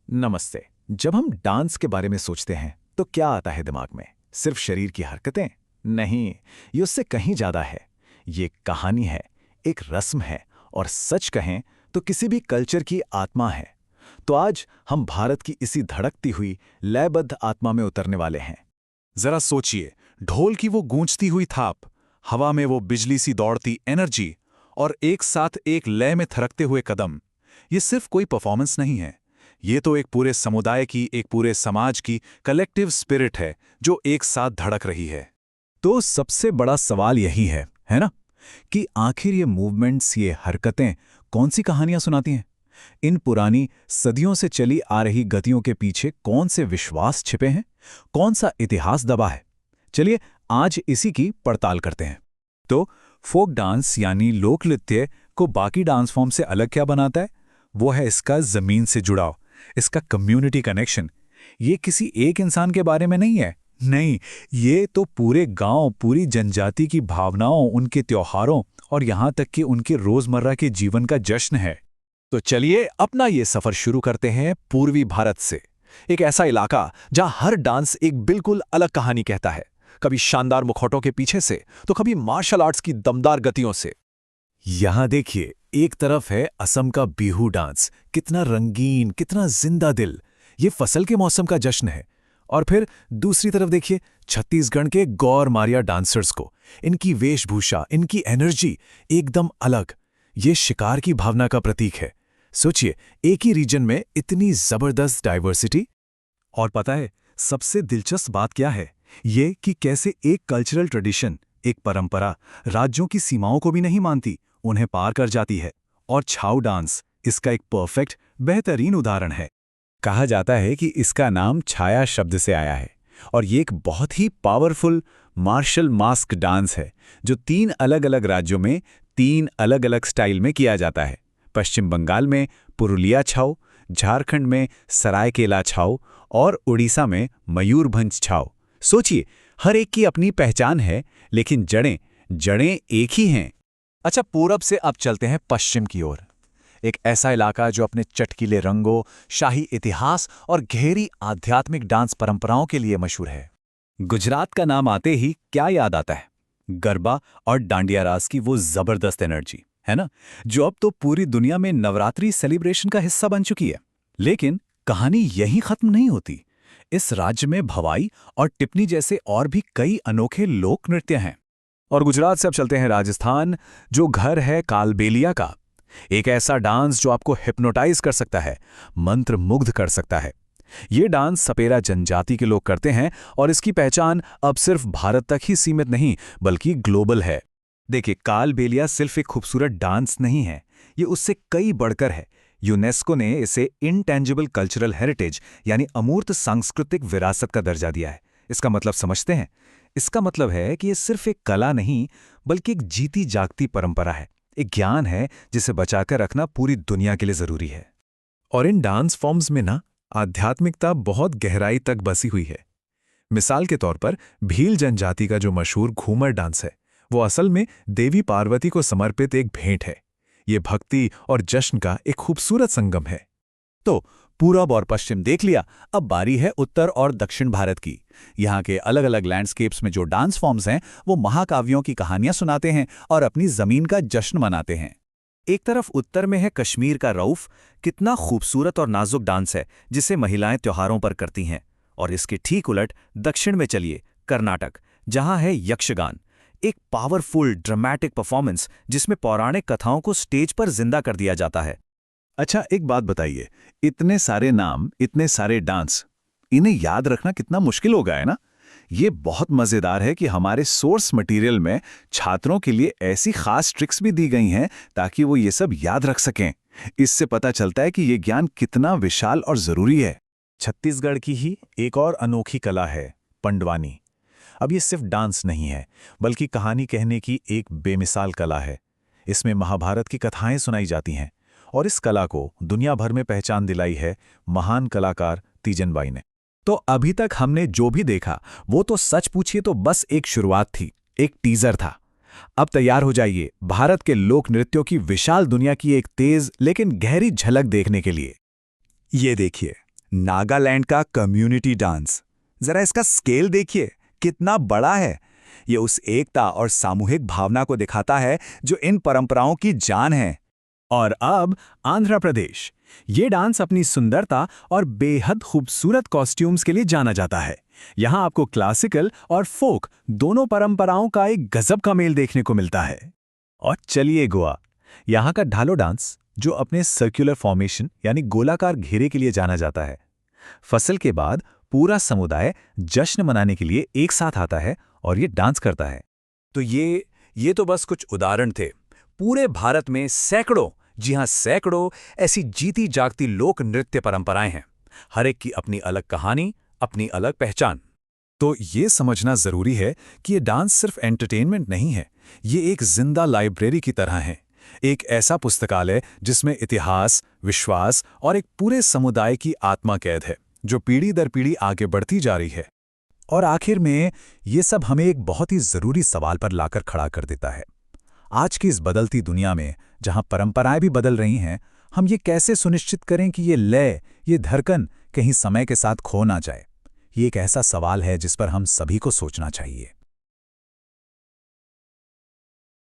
नमस्ते। जब हम डांस के बारे में सोचते हैं तो क्या आता है दिमाग में? सिर्फ शरीर की हरकतें? नहीं, ये उससे कहीं ज्यादा है। ये एक कहानी है, एक रस्म है और सच कहें तो किसी भी कल्चर की आत्मा है। तो आज हम भारत की इसी धड़कती हुई लयबद्ध आत्मा में उतरने वाले हैं। जरा सोचिए, ढोल की वो गूंजती हुई थाप, हवा में वो बिजली सी दौड़ती एनर्जी और एक साथ एक लय में थरकते हुए कदम। ये सिर्फ कोई परफॉर्मेंस नहीं है। ये तो एक पूरे समुदाय की, एक पूरे समाज की कलेक्टिव स्पिरिट है जो एक साथ धड़क रही है। तो सबसे बड़ा सवाल यही है ना, कि आखिर ये मूवमेंट्स, ये हरकतें कौन सी कहानियां सुनाती हैं? इन पुरानी सदियों से चली आ रही गतियों के पीछे कौन से विश्वास छिपे हैं? कौन सा इतिहास दबा है? चलिए आज इसी की पड़ताल करते हैं। तो फोक डांस यानी लोक नृत्य को बाकी डांस फॉर्म से अलग क्या बनाता है? वो है इसका जमीन से जुड़ाव, इसका कम्युनिटी कनेक्शन। ये किसी एक इंसान के बारे में नहीं है। नहीं, ये तो पूरे गांव, पूरी जनजाति की भावनाओं, उनके त्योहारों और यहां तक कि उनके रोजमर्रा के जीवन का जश्न है। तो चलिए अपना ये सफर शुरू करते हैं पूर्वी भारत से। एक ऐसा इलाका जहां हर डांस एक बिल्कुल अलग कहानी कहता है, कभी शानदार मुखौटों के पीछे से तो कभी मार्शल आर्ट्स की दमदार गतियों से। यहां देखिए, एक तरफ है असम का बिहू डांस, कितना रंगीन, कितना जिंदा दिल, ये फसल के मौसम का जश्न है। और फिर दूसरी तरफ देखिए छत्तीसगढ़ के गौर मारिया डांसर्स को, इनकी वेशभूषा, इनकी एनर्जी एकदम अलग, ये शिकार की भावना का प्रतीक है। सोचिए, एक ही रीजन में इतनी जबरदस्त डाइवर्सिटी। और पता है सबसे दिलचस्प बात क्या है? ये कि कैसे एक कल्चरल ट्रेडिशन, एक परंपरा राज्यों की सीमाओं को भी नहीं मानती, उन्हें पार कर जाती है। और छाऊ डांस इसका एक परफेक्ट, बेहतरीन उदाहरण है। कहा जाता है कि इसका नाम छाया शब्द से आया है और ये एक बहुत ही पावरफुल मार्शल मास्क डांस है जो 3 अलग-अलग राज्यों में 3 अलग-अलग स्टाइल में किया जाता है। पश्चिम बंगाल में पुरुलिया छाऊ, झारखंड में सरायकेला छाऊ और उड़ीसा में मयूरभंज छाऊ। सोचिए, हर एक की अपनी पहचान है, लेकिन जड़ें एक ही हैं। अच्छा, पूरब से अब चलते हैं पश्चिम की ओर। एक ऐसा इलाका जो अपने चटकीले रंगों, शाही इतिहास और गहरी आध्यात्मिक डांस परंपराओं के लिए मशहूर है। गुजरात का नाम आते ही क्या याद आता है? गरबा और डांडिया रास की वो जबरदस्त एनर्जी, है ना, जो अब तो पूरी दुनिया में नवरात्रि सेलिब्रेशन का हिस्सा बन चुकी है। लेकिन कहानी यहीं खत्म नहीं होती। इस राज्य में भवाई और टिप्पणी जैसे और भी कई अनोखे लोक नृत्य हैं। और गुजरात से अब चलते हैं राजस्थान, जो घर है कालबेलिया का। एक ऐसा डांस जो आपको हिप्नोटाइज कर सकता है, मंत्र मुग्ध कर सकता है। ये डांस सपेरा जनजाति के लोग करते हैं और इसकी पहचान अब सिर्फ भारत तक ही सीमित नहीं बल्कि ग्लोबल है। देखिए, कालबेलिया सिर्फ एक खूबसूरत डांस नहीं है, ये उससे कई बढ़कर है। यूनेस्को ने इसे इंटेंजिबल कल्चरल हेरिटेज यानी अमूर्त सांस्कृतिक विरासत का दर्जा दिया है। इसका मतलब समझते हैं? इसका मतलब है कि ये सिर्फ एक कला नहीं बल्कि एक जीती जागती परंपरा है, एक ज्ञान है जिसे बचाकर रखना पूरी दुनिया के लिए जरूरी है। और इन डांस फॉर्म्स में ना आध्यात्मिकता बहुत गहराई तक बसी हुई है। मिसाल के तौर पर भील जनजाति का जो मशहूर घूमर डांस है, वो असल में देवी पार्वती को समर्पित एक भेंट है। ये भक्ति और जश्न का एक खूबसूरत संगम है। तो पूरब और पश्चिम देख लिया, अब बारी है उत्तर और दक्षिण भारत की। यहाँ के अलग अलग लैंडस्केप्स में जो डांस फॉर्म्स हैं वो महाकाव्यों की कहानियां सुनाते हैं और अपनी जमीन का जश्न मनाते हैं। एक तरफ उत्तर में है कश्मीर का रऊफ, कितना खूबसूरत और नाजुक डांस है जिसे महिलाएं त्योहारों पर करती हैं। और इसके ठीक उलट दक्षिण में चलिए कर्नाटक, जहां है यक्षगान, एक पावरफुल ड्रामेटिक परफॉर्मेंस जिसमें पौराणिक कथाओं को स्टेज पर जिंदा कर दिया जाता है। अच्छा, एक बात बताइए, इतने सारे नाम, इतने सारे डांस, इन्हें याद रखना कितना मुश्किल होगा, है ना? ये बहुत मजेदार है कि हमारे सोर्स मटेरियल में छात्रों के लिए ऐसी खास ट्रिक्स भी दी गई हैं ताकि वो ये सब याद रख सकें। इससे पता चलता है कि ये ज्ञान कितना विशाल और जरूरी है। छत्तीसगढ़ की ही एक और अनोखी कला है पंडवानी। अब ये सिर्फ डांस नहीं है बल्कि कहानी कहने की एक बेमिसाल कला है। इसमें महाभारत की कथाएं सुनाई जाती हैं और इस कला को दुनिया भर में पहचान दिलाई है महान कलाकार तीजन बाई ने। तो अभी तक हमने जो भी देखा वो तो सच पूछिए तो बस एक शुरुआत थी, एक टीजर था। अब तैयार हो जाइए भारत के लोक नृत्यों की विशाल दुनिया की एक तेज लेकिन गहरी झलक देखने के लिए। ये देखिए, नागालैंड का कम्युनिटी डांस, जरा इसका स्केल देखिए कितना बड़ा है। ये उस एकता और सामूहिक भावना को दिखाता है जो इन परंपराओं की जान है। और अब आंध्र प्रदेश। ये डांस अपनी सुंदरता और बेहद खूबसूरत कॉस्ट्यूम्स के लिए जाना जाता है। यहाँ आपको क्लासिकल और फोक दोनों परंपराओं का एक गजब का मेल देखने को मिलता है। और चलिए गोवा, यहाँ का ढालो डांस जो अपने सर्कुलर फॉर्मेशन यानी गोलाकार घेरे के लिए जाना जाता है। फसल के बाद पूरा समुदाय जश्न मनाने के लिए एक साथ आता है और ये डांस करता है। तो ये तो बस कुछ उदाहरण थे। पूरे भारत में सैकड़ों, जी हां सैकड़ों ऐसी जीती जागती लोक नृत्य परंपराएं हैं। हर एक की अपनी अलग कहानी, अपनी अलग पहचान। तो ये समझना जरूरी है कि ये डांस सिर्फ एंटरटेनमेंट नहीं है, ये एक जिंदा लाइब्रेरी की तरह है। एक ऐसा पुस्तकालय जिसमें इतिहास, विश्वास और एक पूरे समुदाय की आत्मा कैद है, जो पीढ़ी दर पीढ़ी आगे बढ़ती जा रही है। और आखिर में ये सब हमें एक बहुत ही जरूरी सवाल पर लाकर खड़ा कर देता है। आज की इस बदलती दुनिया में जहां परंपराएं भी बदल रही हैं, हम ये कैसे सुनिश्चित करें कि ये लय, ये धड़कन कहीं समय के साथ खो ना जाए? ये एक ऐसा सवाल है जिस पर हम सभी को सोचना चाहिए।